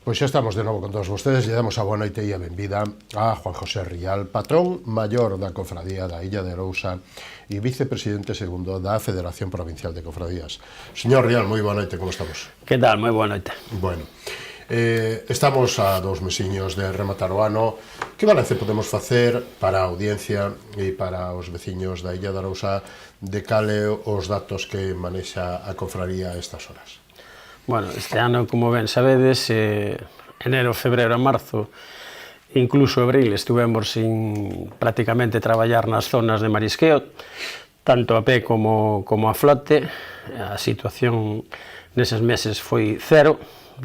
Pois xa estamos de novo con todos vostedes. Lle damos a boa noite e a benvida a Juan José Rial, patrón maior da Cofradía da Illa de Arousa e vicepresidente segundo da Federación Provincial de Cofradías. Señor Rial, moi boa noite, como estamos? Que tal? Moi boa noite. Bueno, estamos a 2 mesiños de rematar o ano. Que balance podemos facer para a audiencia e para os veciños da Illa de Arousa de cale os datos que manexa a Cofradía a estas horas? Bueno, este ano, como ben sabedes, enero, febreiro e marzo, incluso abril, estuvemos sin prácticamente traballar nas zonas de marisqueo, tanto a pé como a flote. A situación neses meses foi cero,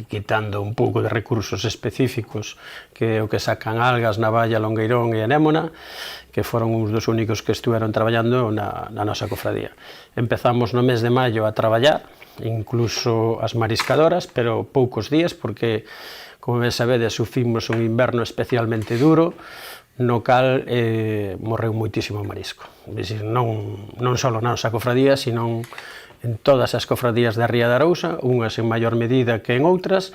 quitando un pouco de recursos específicos que o que sacan algas, navalla, longueirón e anémona, que foron uns dos únicos que estuveron traballando na nosa cofradía. Empezamos no mes de maio a traballar, incluso as mariscadoras, pero poucos días, porque, como ben sabedes, sufrimos un inverno especialmente duro, no cal morreu moitísimo marisco. Non só na nosa cofradía, sino en todas as cofradías da Ría de Arousa, unhas en maior medida que en outras,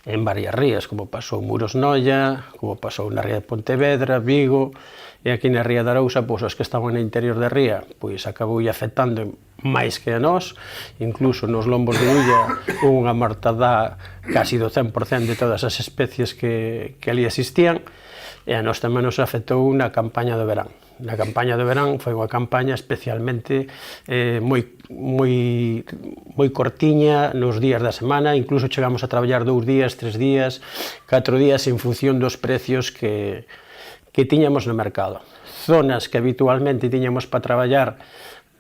en varias rías, como pasou Muros Noia, como pasou na Ría de Pontevedra, Vigo, e aquí na Ría de Arousa, pois os que estaban no interior da ría, pois acabou afectando máis que a nós, incluso nos lombos de Ulla, unha mortandá casi do 100% de todas as especies que ali existían, e a nós tamén nos afectou na campaña do verán. Na campaña do verán foi unha campaña especialmente moi cortiña nos días da semana, incluso chegamos a traballar 2 días, 3 días, 4 días en función dos precios que tiñamos no mercado. Zonas que habitualmente tiñamos para traballar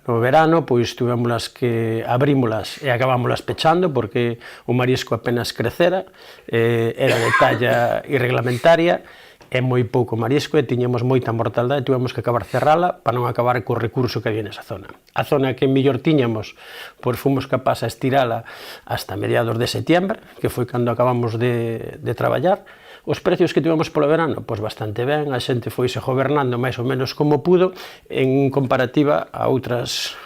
no verano, pois tuvémolas que abrímolas e acabámolas pechando, porque o marisco apenas crecera, era de talla irreglamentaria, é moi pouco marisco e tiñamos moita mortaldade e tivemos que acabar cerrala para non acabar co recurso que había nesa zona. A zona que mellor tiñamos, pois fomos capaz a estirala hasta mediados de setiembre, que foi cando acabamos de traballar. Os precios que tivemos polo verano, pois bastante ben, a xente foise gobernando máis ou menos como pudo en comparativa a outras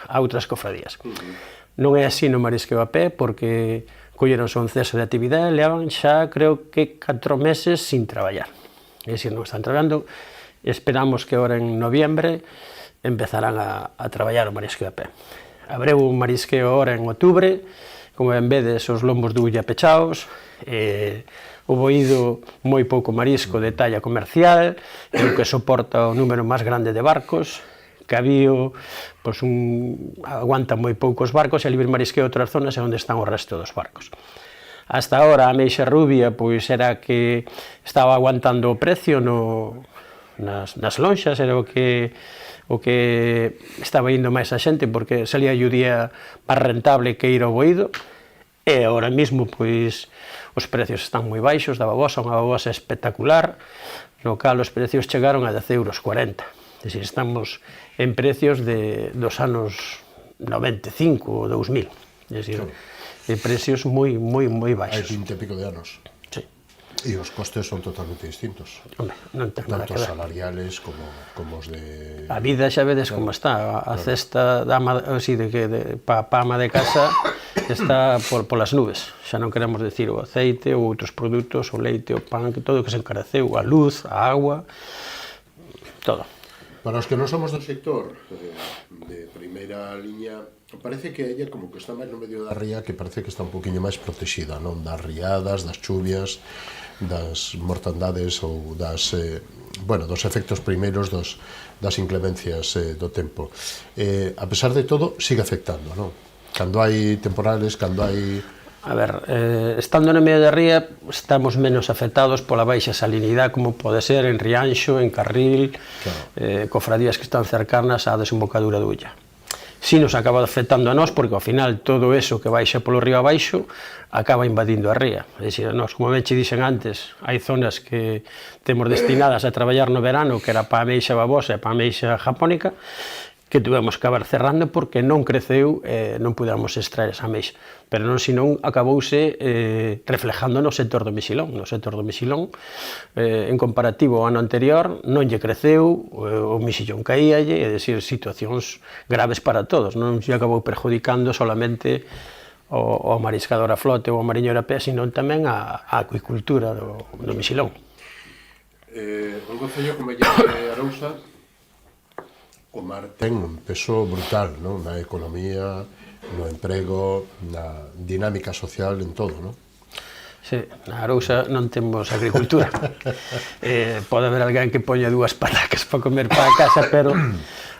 cofradías. Non é así no marisqueo a pé, porque colleronse un ceso de actividade e levan xa, creo que 4 meses sin traballar. É dicir, non están traballando, esperamos que agora en noviembre empezarán a traballar o marisqueo a pé. Abreu un marisqueo agora en outubro, como ben vedes, os lombos de Ulla pechados, o boído moi pouco marisco de talla comercial, o que soporta o número máis grande de barcos, Cabío, pois aguanta moi poucos barcos, e a libre marisqueo outras zonas é onde están o resto dos barcos. Hasta ahora a ameixa rubia pois era que estaba aguantando o precio nas lonxas, era o que estaba indo máis a xente, porque salía o día máis rentable que ir ao boído, e agora mesmo pois os precios están moi baixos da babosa, unha babosa espectacular, no cal os precios chegaron a 10,40 €. É dicir, estamos en precios dos anos 95 ou 2000, é dicir, de precios moi baixos. Hai 20 e pico de anos. Sí. E os costes son totalmente distintos. Hombre, non ten nada que tanto ver. salariales como os de... A vida xa vedes como está, a cesta pa ama de casa está polas nubes. Xa non queremos decir o aceite ou outros produtos, o leite, o pan, todo o que se encareceu, a luz, a agua, todo. Para os que non somos do sector de primeira liña, parece que ella como que está máis no medio da ría, que parece que está un poquinho máis protexida, non? Das riadas, das chuvias, das mortandades ou dos efectos primeiros das inclemencias do tempo. A pesar de todo, sigue afectando, non? Cando hai temporales, cando hai... A ver, estando no medio da ría, estamos menos afectados pola baixa salinidade, como pode ser en Rianxo, en Carril, cofradías que están cercanas á desembocadura de Ulla. Si nos acaba afectando a nós, porque ao final todo eso que baixa polo río abaixo acaba invadindo a ría. É dicir, nós, como ben che dixen antes, hai zonas que temos destinadas a traballar no verano, que era para a ameixa babosa e para a ameixa japónica, que tuvemos que acabar cerrando porque non creceu e non pudemos extraer esa ameixa. Pero non, senón acabouse reflejando no sector do mexilón. No sector do mexilón, en comparativo ao ano anterior, non lle creceu, o mexillón caíalle, é dicir, situacións graves para todos. Non lle acabou perjudicando solamente o mariscador a flote ou o mariñeiro a pé, senón tamén a acuicultura do mexilón. Un concello como ella de Arousa, o mar ten un peso brutal, non? Na economía, no emprego, na dinámica social, en todo, non? Sí, na Arousa non temos agricultura. Pode haber alguén que poña 2 patacas para comer para a casa, pero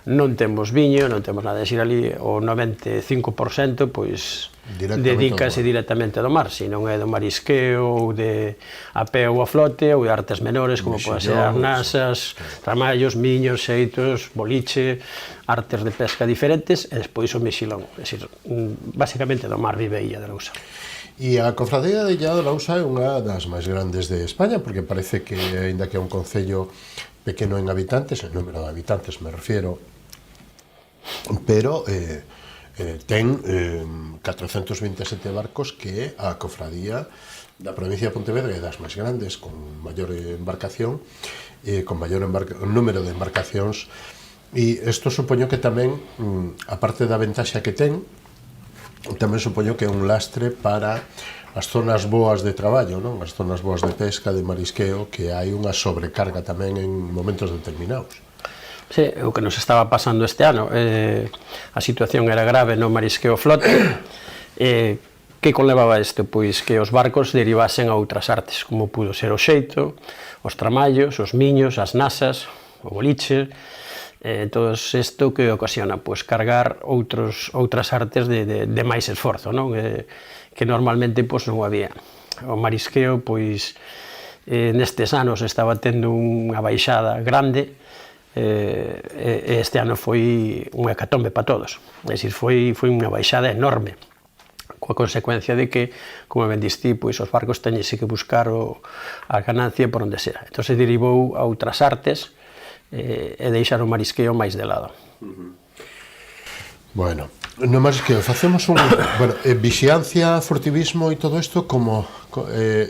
non temos viño, non temos nada de xir ali. O 95% pois dedícase directamente do mar, se non é do marisqueo, ou de a pé ou a flote, ou de artes menores, como pode ser as nasas, tramallos, miños, xeitos, boliche, artes de pesca diferentes, e despois o mexilón. É dicir, basicamente do mar vive a Illa de Arousa. E a cofradía de Illa de Arousa é unha das máis grandes de España, porque parece que, ainda que é un concello pequeno en habitantes, en número de habitantes me refiero, pero ten 427 barcos, que é a cofradía da provincia de Pontevedra, é das máis grandes, con maior embarcación, con maior número de embarcacións, e isto supoño que tamén, aparte da ventaxa que ten, tamén supoño que é un lastre para as zonas boas de traballo, non? As zonas boas de pesca, de marisqueo, que hai unha sobrecarga tamén en momentos determinados. Sí, o que nos estaba pasando este ano, a situación era grave no marisqueo flote. Que conlevaba isto? Pois que os barcos derivasen a outras artes, como pudo ser o xeito, os tramallos, os miños, as nasas, o boliche, todo isto que ocasiona pois cargar outras artes de máis esforzo, non? Que normalmente pois non había. O marisqueo, pois nestes anos estaba tendo unha baixada grande, este ano foi unha hecatombe para todos, é dicir, foi unha baixada enorme, coa consecuencia de que, como ben diste, pois os barcos teñense que buscar a ganancia por onde sea. Entón se derivou a outras artes e deixar o marisqueo máis de lado. Bueno, no marisqueo facemos vixiancia, furtivismo e todo isto, como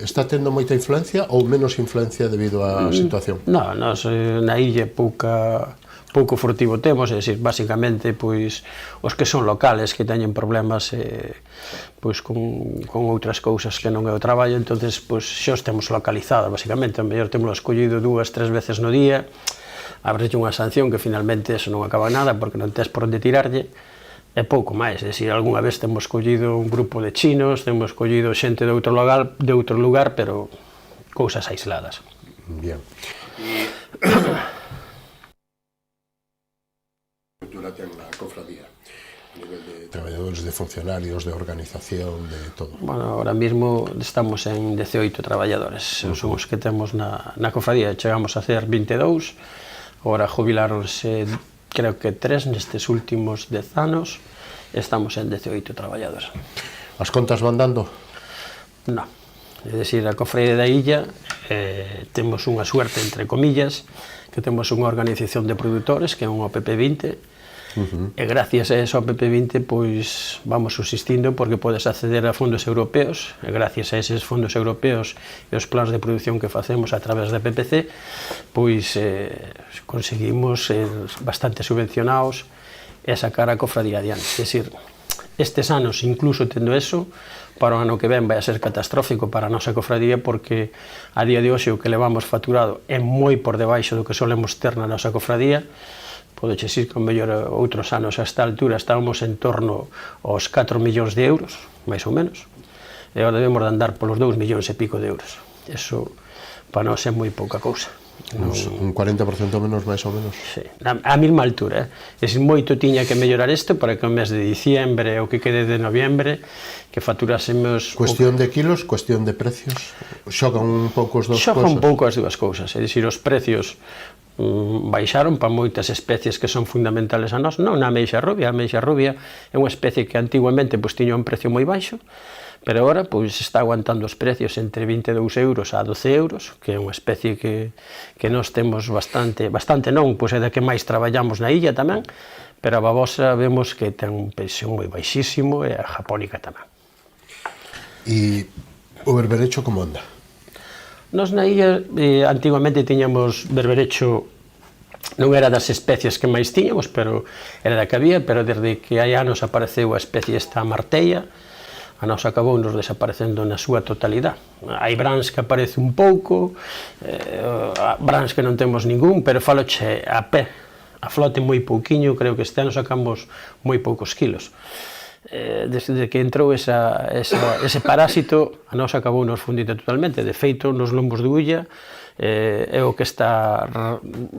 está tendo moita influencia ou menos influencia debido á situación? Non, nos na illa pouco furtivo temos, é dicir, basicamente, pois, os que son locales, que teñen problemas pois con outras cousas que non é o traballo, entonces pois xa os temos localizados, basicamente, o mellor temos escollido 2-3 veces no día, abrete unha sanción que finalmente eso non acaba nada porque non tes por onde tirarlle, e pouco máis, é dicir, algunha vez temos collido un grupo de chinos, temos collido xente de outro lugar, pero cousas aisladas. Bien. Cultura ten a cofradía, a nivel de traballadores, de funcionarios, de organización, de todo. Bueno, ahora mismo estamos en 18 traballadores, son os que temos na cofradía, chegamos a ser 22, agora jubilaronse creo que 3 nestes últimos 10 anos, estamos en 18 traballadores. As contas van dando? Non, é dicir, a cofradía da illa temos unha suerte, entre comillas, que temos unha organización de produtores, que é un OPP20, e gracias a ese OPP20 pois vamos subsistindo porque podes acceder a fondos europeos, e gracias a eses fondos europeos e os plans de produción que facemos a través da PPC, pois conseguimos ser bastante subvencionados e sacar a cofradía adiante. É dicir, estes anos, incluso tendo eso, para o ano que ven vai a ser catastrófico para a nosa cofradía, porque a día de hoxe o que levamos facturado é moi por debaixo do que solemos ter na nosa cofradía. Podeche dicir que, mellor, outros anos a esta altura estábamos en torno aos 4 millóns de euros, máis ou menos, e agora debemos de andar polos 2 millóns e pico de euros. Eso, para nós, é moi pouca cousa. Un 40% menos, máis ou menos? Sí, a mesma altura. É dicir, moito tiña que mellorar isto para que o mes de diciembre ou que quede de noviembre, que facturásemos... Cuestión de kilos, cuestión de precios? Xogan un pouco as dúas cousas? Xogan un pouco as dúas cousas, é dicir, os precios baixaron para moitas especies que son fundamentales a nós, non na ameixa rubia. A ameixa rubia é unha especie que antiguamente pois tiña un precio moi baixo, pero agora pois está aguantando os precios entre 22 euros a 12 euros, que é unha especie que nós temos bastante non, pois é da que máis traballamos na illa tamén, pero a babosa vemos que ten un precio moi baixísimo, e a japónica tamén. E o berberecho como anda? Nos na illa antiguamente tiñamos berberecho, non era das especies que máis tiñamos, pero era da que había, pero desde que hai anos apareceu a especie esta martella, a nos acabou nos desaparecendo na súa totalidade. Hai brans que aparece un pouco, brans que non temos ningún, pero faloche a pé, a flote moi pouquiño, creo que este ano sacamos moi poucos kilos. Desde que entrou ese parásito, a nos acabou nos fundindo totalmente. De feito, nos lombos de Ulla, é o que está,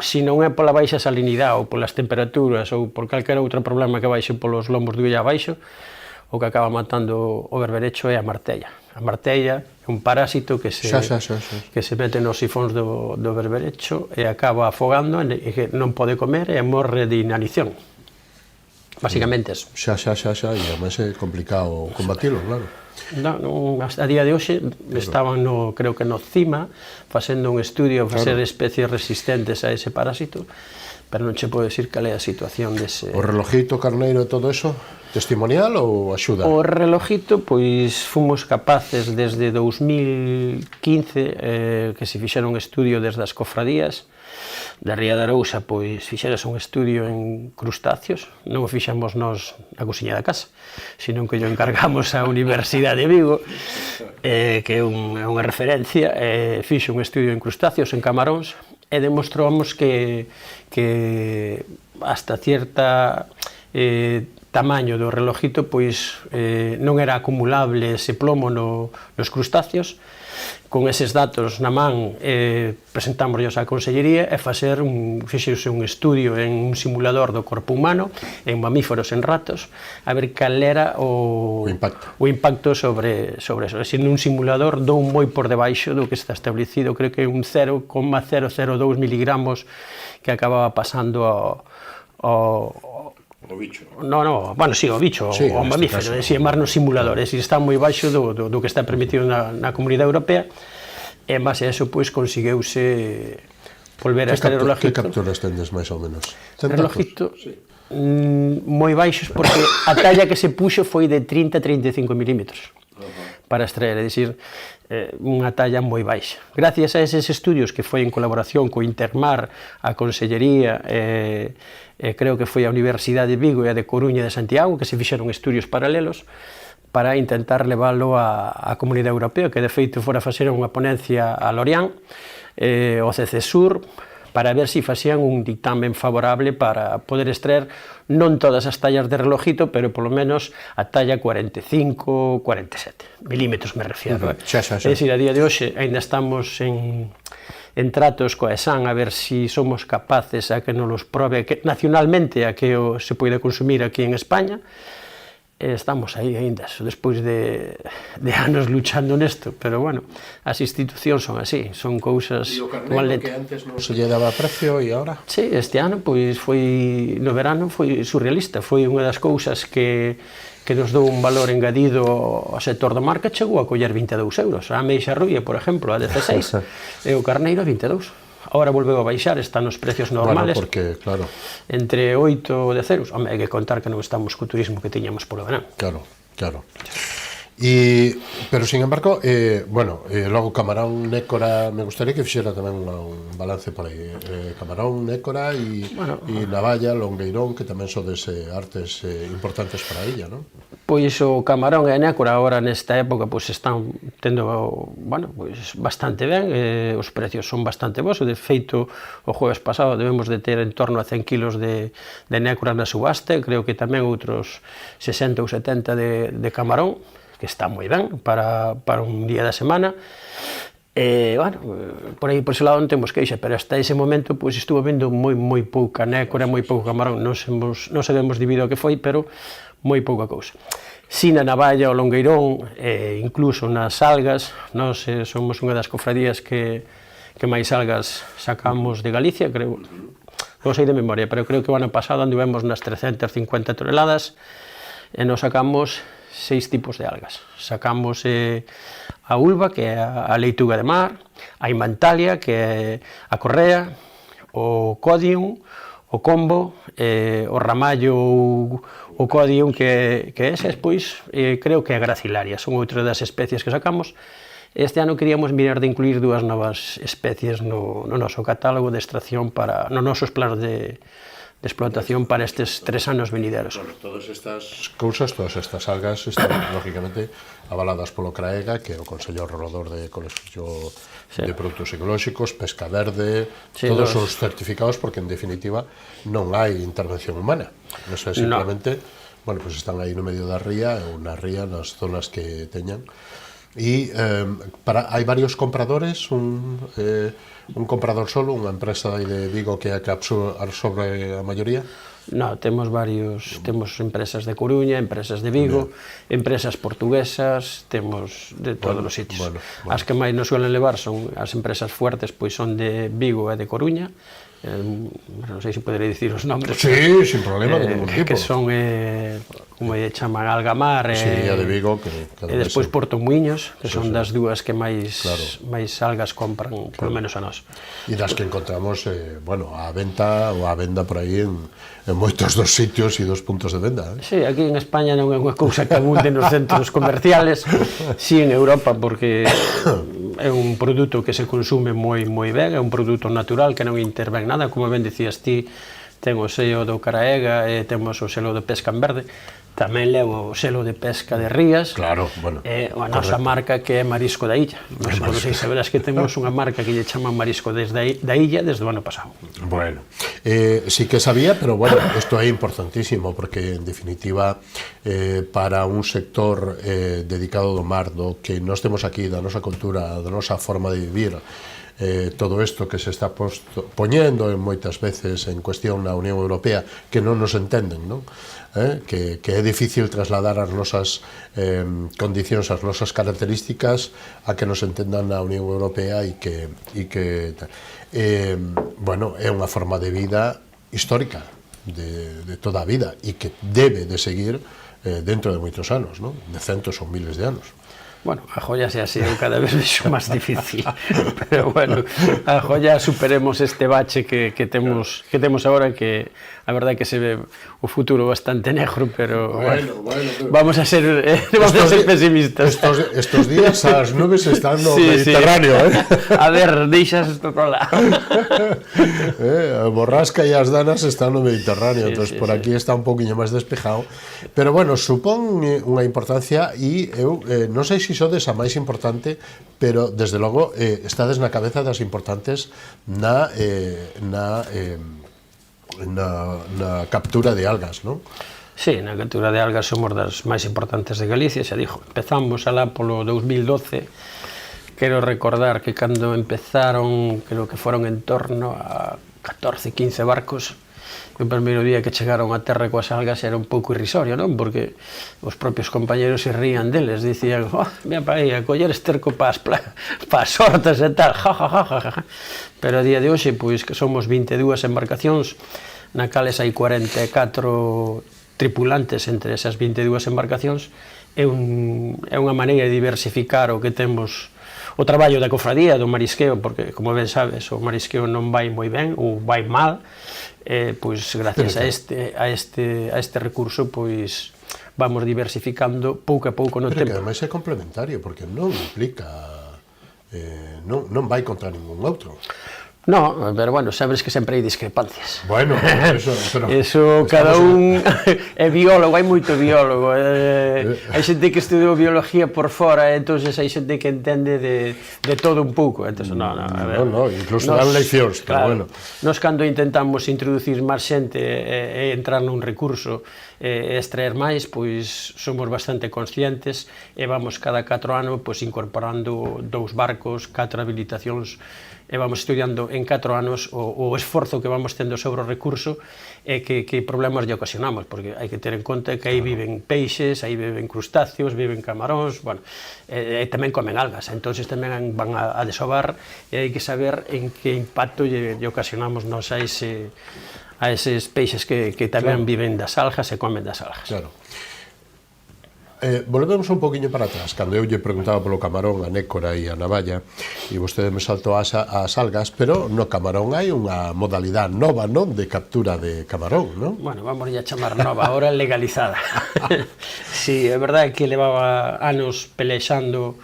se non é pola baixa salinidade ou polas temperaturas ou por calquera outro problema que baixe polos lombos de Ulla abaixo, o que acaba matando o berberecho é a martella. A martella é un parásito que se mete nos sifóns do berberecho e acaba afogando e que non pode comer e morre de inanición. Basicamente eso. Xa, e además é complicado combatilo, claro. A día de hoxe estaban, creo que no CIMA, facendo un estudio para ser especies resistentes a ese parásito, pero non che podo decir cal é a situación dese... O relojito, carneiro e todo eso, testimonial ou axuda? O relojito, pois, fomos capaces desde 2015 que se fixera un estudio desde as cofradías da Ría de Arousa, pois fixeras un estudio en crustáceos, non o fixamos nós na cociña da casa, sino que o encargamos á Universidade de Vigo, que é unha referencia, fixe un estudio en crustáceos, en camaróns, e demostramos que hasta cierta tamaño do relojito pois non era acumulable ese plomo nos crustáceos. Con eses datos na man presentámoslos á Consellería e fixeuse un estudio en un simulador do corpo humano, en mamíferos, en ratos, a ver cal era o impacto sobre eso. Se nun simulador dou moi por debaixo do que está establecido, creo que un 0,002 miligramos que acababa pasando o bicho. Bueno, sí, o bicho, o mamífero, e mar nos simuladores, e está moi baixo do que está permitido na Comunidade Europea, e en base a eso, pois, conseguiuse volver a este relojito. Que capturas tendes, máis ou menos? Relojito moi baixos, porque a talla que se puxo foi de 30-35 milímetros para extraer, é dicir, unha talla moi baixa. Gracias a eses estudios que foi en colaboración co Intermar, a Consellería, creo que foi a Universidade de Vigo e a de Coruña de Santiago, que se fixeron estudios paralelos para intentar leválo á Comunidade Europea, que de feito fora facer unha ponencia a Lorient, o CCSUR, para ver se facían un dictamen favorable para poder extraer non todas as tallas de relojito, pero polo menos a talla 45-47 milímetros, me refiero. É dicir, a día de hoxe ainda estamos en tratos coa ESAN a ver se somos capaces a que nos los probe nacionalmente a que se poida consumir aquí en España. Estamos aí ainda, despois de anos luchando nesto, pero bueno, as institucións son así, son cousas... E o carneiro que antes non se lle daba precio e agora? Sí, este ano, pois, no verano, foi surrealista, foi unha das cousas que nos dou un valor engadido ao sector do mar que chegou a coller 22 euros. A ameixa rubia, por exemplo, a 16, e o carneiro a 22. Agora volveu a baixar, están nos precios normales. Bueno, porque, claro, entre 8 e 10 euros. Home, hai que contar que non estamos co turismo que tiñamos polo verán. Claro. Pero, sin embargo, logo camarón, nécora, me gustaría que fixera tamén un balance por aí. Camarón, nécora e navalla, longueirón, que tamén son artes importantes para a illa, non? Pois o camarón e a nécora agora nesta época pois están tendo, pois bastante ben, os precios son bastante bons. De feito, o jueves pasado debemos de ter en torno a 100 kilos de nécora na subasta, creo que tamén outros 60 ou 70 de camarón, que está moi ben para un día da semana. Por aí, por ese lado non temos queixa, pero hasta ese momento pois estuvo vendo moi pouca nécora, moi pouco camarón, non sabemos debido a que foi, pero moi pouca cousa. Si na navalla, o longueirón, incluso nas algas, nós somos unha das cofradías que máis algas sacamos de Galicia, creo, non sei de memoria, pero creo que o ano pasado anduvemos nas 350 toneladas e nos sacamos 6 tipos de algas. Sacamos a ulva, que é a leituga de mar, a imantalia, que é a correa, o codium, o combo, o ramallo ou o codium, que esas, pois, creo que é a gracilaria, son outras das especies que sacamos. Este ano queríamos mirar de incluir 2 novas especies no noso catálogo de extracción nos nosos planos de explotación para estes 3 anos venideros. Bueno, todas estas cousas, todas estas algas están lógicamente avaladas polo CRAEGA, que é o Consello Regulador de Colexio de Produtos Ecolóxicos, Pesca Verde, todos os certificados, porque en definitiva non hai intervención humana. Non é simplemente, bueno, pues están aí no medio da ría, ou na ría, nas zonas que teñan. E hai varios compradores, un comprador solo, unha empresa de Vigo que é a que absorbe a maioría? No, temos empresas de Coruña, empresas de Vigo, empresas portuguesas, temos de todos os sitios. As que máis nos suelen levar son as empresas fuertes, pois son de Vigo e de Coruña, non sei se poderei dicir os nombres. Sí, sin problema, de ningún tipo. Que son, como lle chaman, Algamar e de Vigo, e despois Portomuiños, que son das dúas que máis algas compran, polo menos a nós. E das que encontramos, bueno, a venta ou a venda por aí en moitos dos sitios e dos puntos de venda. Sí, aquí en España non é unha cousa que abunde nos centros comerciales, si en Europa, porque é un produto que se consume moi ben, é un produto natural que non intervén nada, como ben dicías ti, ten o selo do CRAEGA e temos o selo de pesca en verde, tamén levo o selo de pesca de rías, claro, bueno, e a nosa marca que é Marisco da Illa. Non sei se verás que temos unha marca que lle chaman Marisco da Illa desde o ano pasado. Bueno, sí que sabía, pero bueno, isto é importantísimo, porque en definitiva para un sector dedicado do mar, do que nós temos aquí, da nosa cultura, da nosa forma de vivir, todo isto que se está poñendo moitas veces en cuestión na Unión Europea, que non nos entenden, non? Que é difícil trasladar as nosas condicións, as nosas características a que nos entendan na Unión Europea e que bueno, é unha forma de vida histórica de toda a vida e que debe de seguir dentro de moitos anos, non? De centos ou miles de anos. Bueno, a joya xa sido cada vez vexo máis difícil, pero bueno, a joya superemos este bache que temos agora, que a verdade é que se ve o futuro bastante negro, pero bueno, vamos a ser pesimistas. Estos días as nubes están no Mediterráneo, A ver, deixas isto para lá. A borrasca e as danas están no Mediterráneo, entón por aquí está un poquinho máis despejado, pero bueno, supón unha importancia e eu non sei se sodes a máis importante, pero desde logo estades na cabeza das importantes na captura de algas, non? Sí, na captura de algas somos das máis importantes de Galicia, xa dixo, empezamos alá polo 2012, quero recordar que cando empezaron, creo que foron en torno a 14, 15 barcos, o primeiro día que chegaron a terra coas algas era un pouco irrisorio, non? Porque os propios compañeros se rían deles, dicían, mira para aí, a coller esterco para as hortas e tal, ja. Pero a día de hoxe, pois, que somos 22 embarcacións, na cales hai 44 tripulantes entre esas 22 embarcacións, é unha maneira de diversificar o que temos, o traballo da cofradía, do marisqueo, porque, como ben sabes, o marisqueo non vai moi ben, ou vai mal, pois gracias a este recurso, pois vamos diversificando pouco a pouco no tempo. Pero que ademais é complementario, porque non implica, non vai contra ningún outro. No, pero bueno, sabes que sempre hai discrepancias. Bueno, eso cada un é biólogo, hai moito biólogo. Hai xente que estudiou biología por fora, entonces hai xente que entende de todo un pouco. Entonces, no, incluso dan leccións, pero bueno. Nós cando intentamos introducir máis xente e entrar nun recurso e extraer máis, pois somos bastante conscientes e vamos cada 4 anos pois incorporando 2 barcos, 4 habilitacións, e vamos estudiando en 4 anos o esforzo que vamos tendo sobre o recurso e que problemas lle ocasionamos, porque hai que ter en conta que aí viven peixes, aí viven crustáceos, viven camaróns, bueno, e tamén comen algas, entonces tamén van a desovar e hai que saber en que impacto lle ocasionamos nós a eses peixes que tamén viven das algas e comen das algas. Claro. Volvemos un poquinho para atrás, cando eu lle preguntaba polo camarón, a nécora e a navalla, e vostede me saltou as algas, pero no camarón hai unha modalidade nova, non? De captura de camarón, non? Bueno, vamos a chamar nova, ahora legalizada. Sí, é verdade que levaba anos pelexando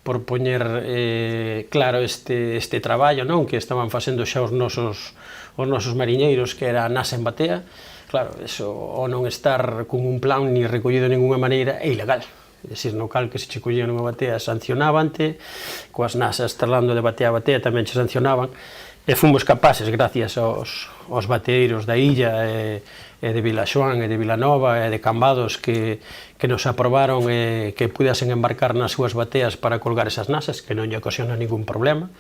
por poñer claro este traballo, non, que estaban facendo xa os nosos mariñeiros, que era a nasa en batea. Claro, eso, o non estar con un plan ni recollido de ninguna maneira, é ilegal. É dicir, no cal que se che collía nunha batea sancionábante, coas nasas trasladando de batea a batea tamén che sancionaban, e fomos capaces, gracias aos bateeiros da illa e de Vilaxoán e de Vilanova e de Cambados que nos aprobaron que pudasen embarcar nas súas bateas para colgar esas nasas, que non lle ocasiona ningún problema.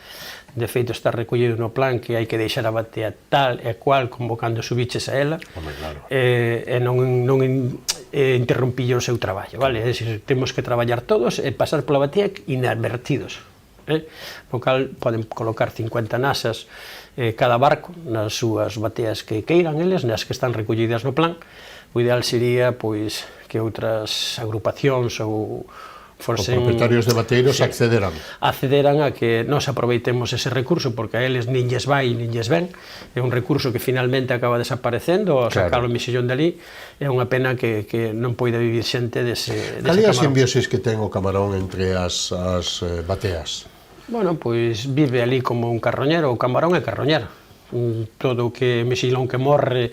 De feito, está recollido no plan que hai que deixar a batea tal e cual como cando subiches a ela, e non interrumpille o seu traballo, vale? É dicir, temos que traballar todos e pasar pola batea inadvertidos. No cal poden colocar 50 nasas cada barco nas súas bateas que queiran eles, nas que están recollidas no plan. O ideal sería pois que outras agrupacións ou forsen, os propietarios de bateiros accederan a que nos aproveitemos ese recurso, porque a eles nin lles vai nin lles ven, é un recurso que finalmente acaba desaparecendo, sacar o misillón dali, é unha pena que non poida vivir xente dese camarón. Cal é a simbiosis que ten o camarón entre as bateas? Bueno, pois vive ali como un carroñero, o camarón é carroñero. Todo o que mexilón que morre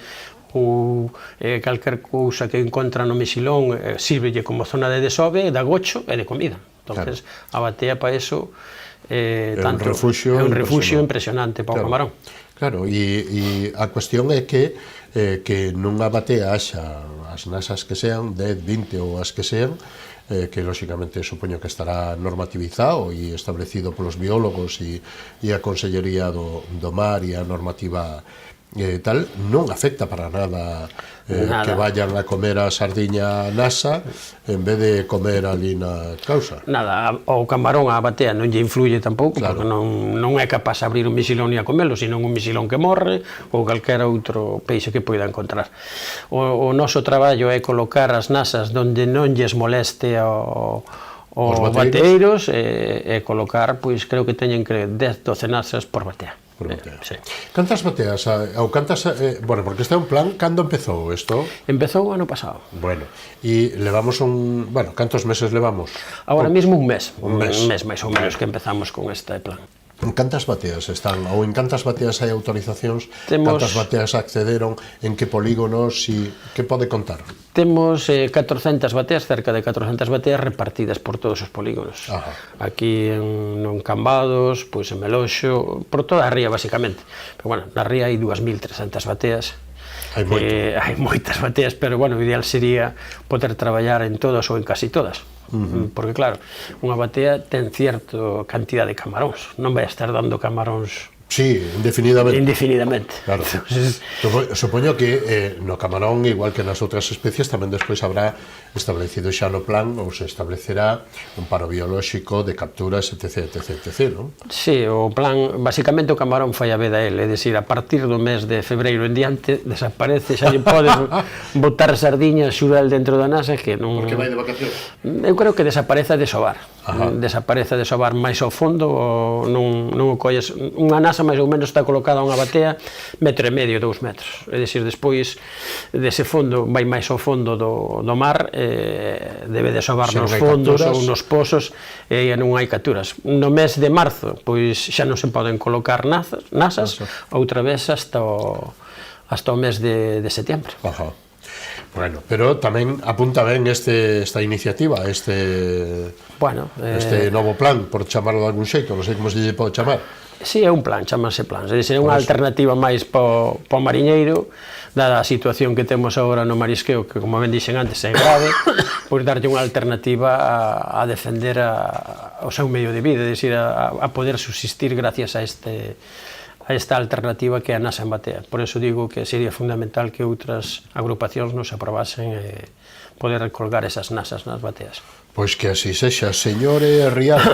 ou calquer cousa que encontra no mexilón sírvelle como zona de desove, de agocho e de comida. Entonces, a batea para eso é un refugio impresionante para o camarón. Claro, e a cuestión é que nunha batea haxa as nasas que sean, 10, 20 ou as que sean, que lóxicamente supoño que estará normativizado e establecido polos biólogos e a Consellería do Mar e a normativa tal, non afecta para nada que vayan a comer a sardiña nasa en vez de comer ali na causa. Nada, o camarón a batea non lle influye tampouco, porque non é capaz de abrir un mexilón e a comelo, senón un mexilón que morre ou calquera outro peixe que poida encontrar. O noso traballo é colocar as nasas onde non lles moleste os bateiros e colocar, pois creo que teñen 10-12 nasas por batea. Sí. Cantas bateas, ou cantas, bueno, porque este é un plan, cando empezou isto? Empezou o ano pasado. Bueno, e levamos bueno, cantos meses levamos? Agora mesmo un mes máis ou menos que empezamos con este plan. En cantas bateas están, ou en cantas bateas hai autorizacións, cantas bateas accederon, en que polígonos e que pode contar? Temos 400 bateas, cerca de 400 bateas repartidas por todos os polígonos. Aquí en Cambados, pois en Meloxo, por toda a ría basicamente. Pero bueno, na ría hai 2.300 bateas. Hai moitas bateas, pero bueno, o ideal sería poder traballar en todas ou en casi todas. Porque claro, unha batea ten cierta cantidad de camaróns, non vai estar dando camaróns Sí, indefinidamente. Indefinidamente. Claro. Supoño que no camarón, igual que nas outras especies, tamén despois habrá establecido xa no plan, ou se establecerá un paro biolóxico de capturas, etc, non? Sí, o plan, basicamente o camarón fai a veda ele, é dicir, a partir do mes de febreiro en diante, desaparece, xa lle podes botar sardiñas xural dentro da nasa, que non... Porque vai de vacacións? Eu creo que desaparece de sobar. Desaparece de sobar máis ao fondo, non o colles. Unha nasa máis ou menos está colocada a unha batea 1,5 metros, 2 metros. É dicir, despois dese fondo vai máis ao fondo do mar, debe de sobar nos fondos ou nos pozos, e non hai capturas. No mes de marzo, pois xa non se poden colocar nasas, outra vez hasta o mes de setembro. Bueno, pero tamén apunta ben esta iniciativa, este novo plan, por chamarlo de algún xeito, non sei como se lle pode chamar. Si, é un plan, chamase plan, é dicir, é unha alternativa máis para o mariñeiro, dada a situación que temos agora no marisqueo, que como ben dixen antes é grave, pois darlle unha alternativa a defender o seu medio de vida, é dicir, a poder subsistir gracias a esta alternativa que é a nasa en batea. Por eso digo que sería fundamental que outras agrupacións nos aprobasen poder colgar esas nasas nas bateas. Pois que así sexa, señor Riazo.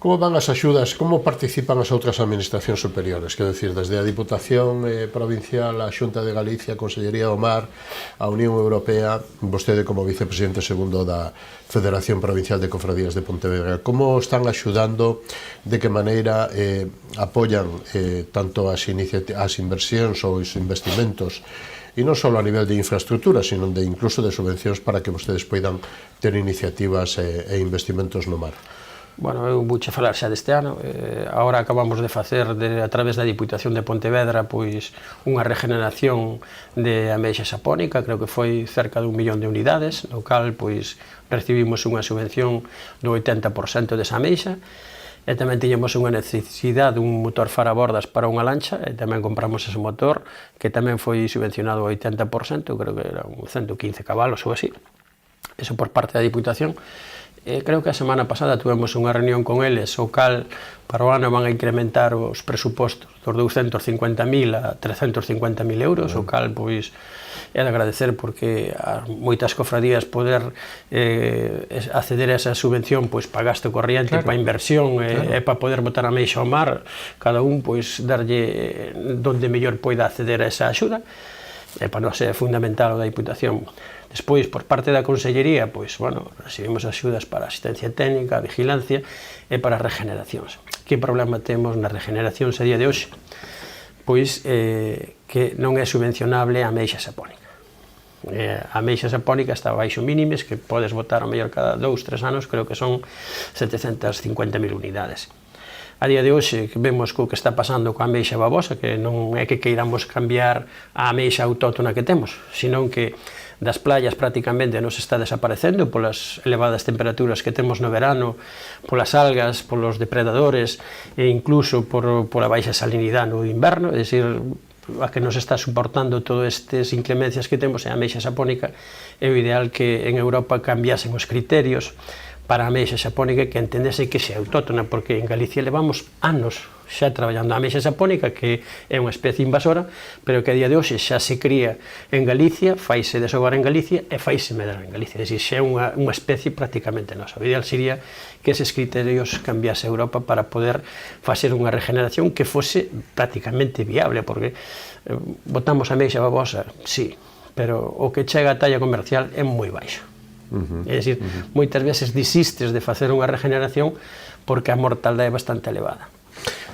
Como van as axudas, como participan as outras administracións superiores? Quero dicir, desde a Diputación Provincial, a Xunta de Galicia, a Consellería do Mar, a Unión Europea, vostede como vicepresidente segundo da Federación Provincial de Cofradías de Pontevedra, como están axudando, de que maneira apoian tanto as inversións ou os investimentos e non só a nivel de infraestructura, sino de incluso de subvencións para que vostedes poidan ter iniciativas e investimentos no mar. Bueno, eu vouche falar xa deste ano. Agora acabamos de facer, a través da Diputación de Pontevedra, pois unha regeneración de ameixa sapónica, creo que foi cerca de 1 millón de unidades, no cal pois recibimos unha subvención do 80% desa ameixa, e tamén tiñamos unha necesidade dun motor farabordas para unha lancha, e tamén compramos ese motor, que tamén foi subvencionado ao 80%, creo que era 115 cabalos ou así, eso por parte da Diputación. Creo que a semana pasada tuvemos unha reunión con eles, o cal para o ano van a incrementar os presupostos dos 250.000 a 350.000 euros, o cal pois é de agradecer, porque a moitas cofradías poder acceder a esa subvención pois para gasto corriente, para inversión e para poder botar a meixa ao mar, cada un pois darlle donde mellor poida acceder a esa axuda, e para nós é fundamental o da Diputación. Despois, por parte da Consellería, pois, bueno, recibimos axudas para asistencia técnica, vigilancia e para regeneracións. Que problema temos na regeneracións a día de hoxe? Pois que non é subvencionable a ameixa sapónica. A ameixa sapónica está baixo mínimes, que podes botar o mellor cada 2-3 anos, creo que son 750.000 unidades. A día de hoxe vemos co que está pasando coa ameixa babosa, que non é que queiramos cambiar a ameixa autóctona que temos, senón que das playas prácticamente nos está desaparecendo polas elevadas temperaturas que temos no verano, polas algas, polos depredadores e incluso pola baixa salinidade no inverno, é dicir, a que nos está suportando todas estas inclemencias que temos é a ameixa sapónica. É o ideal que en Europa cambiasen os criterios para a ameixa sapónica, que entendese que xe autóctona, porque en Galicia levamos anos xa traballando a ameixa sapónica, que é unha especie invasora, pero que a día de hoxe xa se cría en Galicia, faise desovar en Galicia e faise medrar en Galicia, é dicir, xa é unha especie prácticamente nosa. O ideal sería que eses criterios cambiase a Europa para poder facer unha regeneración que fose prácticamente viable, porque botamos a ameixa babosa, sí, pero o que chega a talla comercial é moi baixo. É dicir, moitas veces desistes de facer unha regeneración porque a mortalidade é bastante elevada.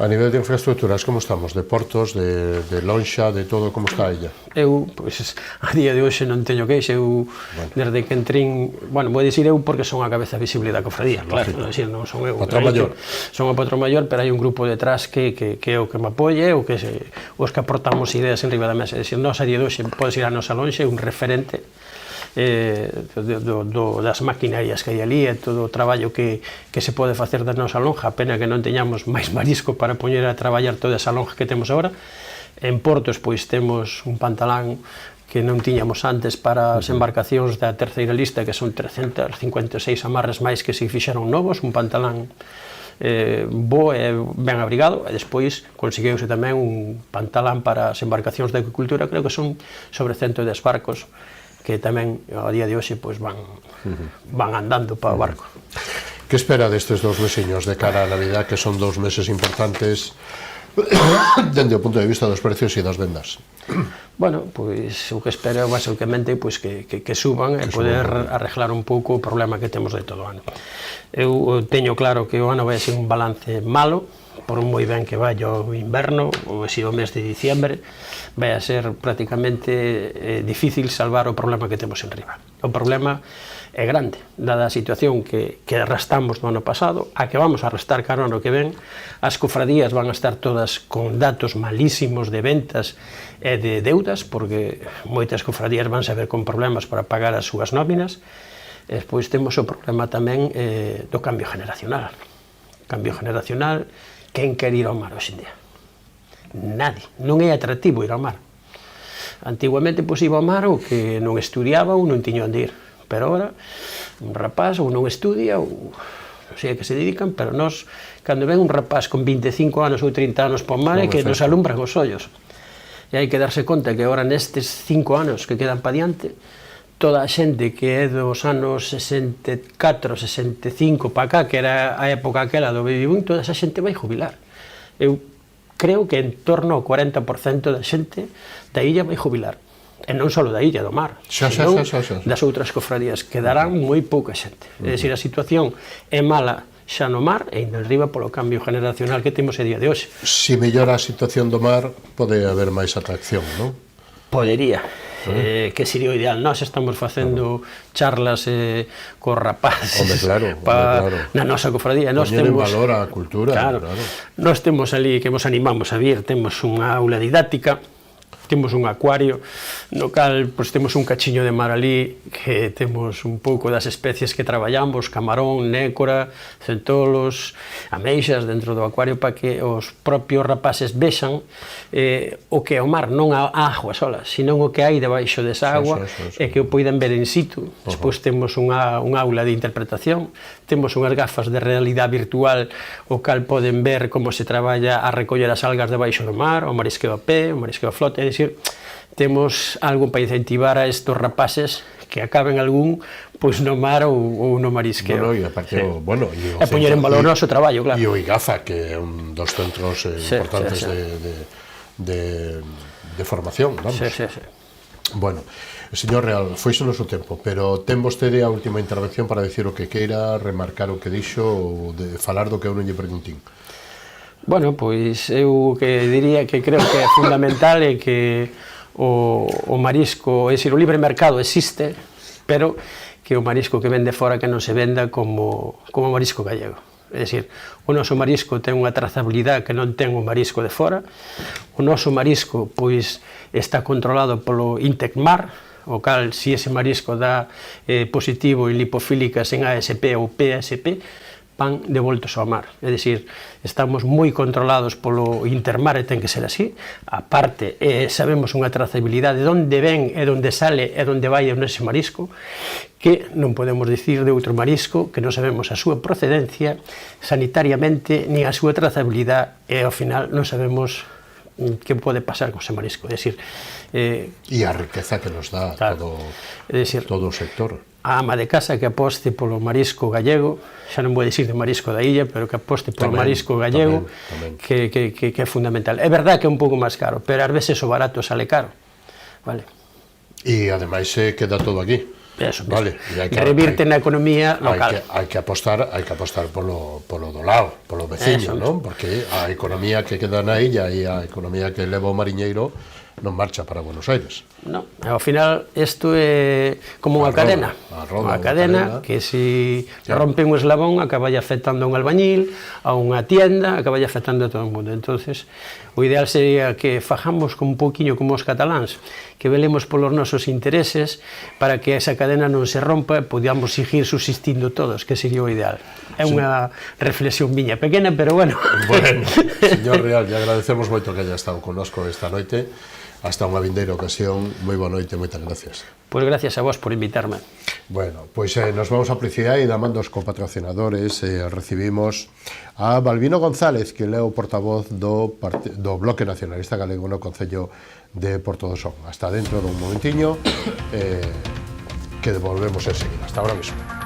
A nivel de infraestructuras, como estamos? De portos, de lonxa, de todo, como está ella? Eu, pois, a día de hoxe non teño queixa, eu, desde que entrín, bueno, vou dicir eu porque son a cabeza visible da cofradía, claro, non son eu. Patrón maior. Son o patrón maior, pero hai un grupo detrás que é o que me apoie, os que aportamos ideas en riba da mesa. É dicir, nós a día de hoxe podes ir a nosa lonxa, un referente das maquinarias que hai ali, e todo o traballo que se pode facer da nosa lonja. A pena que non teñamos máis marisco para poñer a traballar toda esa lonja que temos agora. En portos, pois, temos un pantalán que non tiñamos antes para as embarcacións da terceira lista, que son 356 amarres máis que se fixeron novos, un pantalán bo e ben abrigado, e despois conseguiuse tamén un pantalán para as embarcacións de agricultura, creo que son sobre 110 barcos, que tamén a día de hoxe pois van andando para o barco. Que espera destes 2 mesiños de cara a Navidad, que son 2 meses importantes dende o punto de vista dos precios e das vendas? Bueno, pois o que espero basicamente pois que suban e poder arreglar un pouco o problema que temos de todo o ano. Eu teño claro que o ano vai ser un balance malo, por moi ben que vai o inverno, ou así o mes de diciembre, vai a ser prácticamente difícil salvar o problema que temos en riba. O problema é grande, dada a situación que arrastamos no ano pasado, a que vamos a arrastar cara ano que ven. As cofradías van a estar todas con datos malísimos de ventas e de deudas, porque moitas cofradías van a ver con problemas para pagar as súas nóminas. E despois temos o problema tamén do cambio generacional. Cambio generacional, quen quer ir ao mar hoxe en día? Nadie. Non é atractivo ir ao mar. Antiguamente, pois, iba ao mar o que non estudiaba ou non tiña onde ir. Pero agora, un rapaz ou non estudia, ou non sei a que se dedican, pero nós, cando ven un rapaz con 25 anos ou 30 anos por mar, é que nos alumbran os ollos. E hai que darse conta que agora, nestes 5 anos que quedan pa diante, toda a xente que é dos anos 64, 65 pa cá, que era a época aquela do baby boom, toda esa xente vai jubilar. Eu creo que en torno ao 40% da xente da illa vai jubilar. E non só da illa, do mar, senón das outras cofradías. Quedarán moi pouca xente. É dicir, a situación é mala xa no mar e ainda arriba polo cambio generacional que temos a día de hoxe. Se mellora a situación do mar, pode haber máis atracción, non? Podería. que sería o ideal. Nós estamos facendo charlas cos rapaces na nosa cofradía. Poñer en valor a cultura. Claro. Nós temos ali, que vos animamos a vir, temos unha aula didáctica, temos un acuario no cal pois, temos un cachiño de mar ali que temos un pouco das especies que traballamos, camarón, nécora, centolos, ameixas dentro do acuario para que os propios rapaces vexan o que é o mar, non a agua sola, senón o que hai debaixo desa agua e que o poidan ver in situ. Despois temos unha aula de interpretación, temos unhas gafas de realidade virtual o cal poden ver como se traballa a recoller as algas debaixo do mar, o marisqueo a pé, o marisqueo a flote, é dicir, temos algo para incentivar a estos rapaces que acaben algún pois no mar ou no marisqueo. E aparte, e poñer en valor o noso traballo, claro. E o IGAFA, que é un dos centros importantes de formación, vamos. Bueno, señor Real, foise o noso tempo, pero ten vostede a última intervención para decir o que queira, remarcar o que dixo ou de falar do que eu non lle preguntín. Bueno, pois eu que diría que creo que é fundamental é que o marisco, é dicir, o libre mercado existe, pero que o marisco que vende fora que non se venda como marisco gallego. É dicir, o noso marisco ten unha trazabilidade que non ten o marisco de fora, o noso marisco pois está controlado polo Intecmar, o cal, se ese marisco dá positivo en lipofílicas en ASP ou PSP, van devoltos ao mar. É dicir, estamos moi controlados polo Intermar e ten que ser así. A parte, sabemos unha trazabilidade de onde ven e onde sale e onde vai ese marisco, que non podemos dicir de outro marisco, que non sabemos a súa procedencia sanitariamente, nin a súa trazabilidade, e ao final non sabemos que pode pasar con ese marisco. É dicir, e a riqueza que nos dá todo o sector. A ama de casa que aposte polo marisco gallego, xa non vou dicir de marisco da illa, pero que aposte polo marisco gallego, que é fundamental. É verdad que é un pouco máis caro, pero ás veces o barato sale caro. E ademais queda todo aquí. Vale, revirte na economía local. Hai que apostar polo do lado, polo veciño, non? Porque a economía que queda na illa e a economía que leva o mariñeiro non marcha para Buenos Aires. Non, ao final isto é como unha cadena. Unha cadena que se rompe un eslabón acaba afectando a un albañil, a unha tienda, acaba afectando a todo o mundo. Entonces, o ideal sería que fajamos un poquinho como os cataláns, que velemos polos nosos intereses para que esa cadena non se rompa e podamos seguir subsistindo todos, que sería o ideal. É unha reflexión miña pequena, pero bueno. Bueno, señor Real, lle agradecemos moito que haya estado connosco esta noite. Hasta unha vindeira ocasión. Moi boa noite, moitas gracias. Pois gracias a vos por invitarme. Bueno, pois nos vamos a publicidade e damando os copatrocinadores recibimos a Balbino González, que é o portavoz do Bloque Nacionalista Galego no Concello de Porto do Son. Hasta dentro dun momentiño que devolvemos enseguida. Hasta ahora mismo.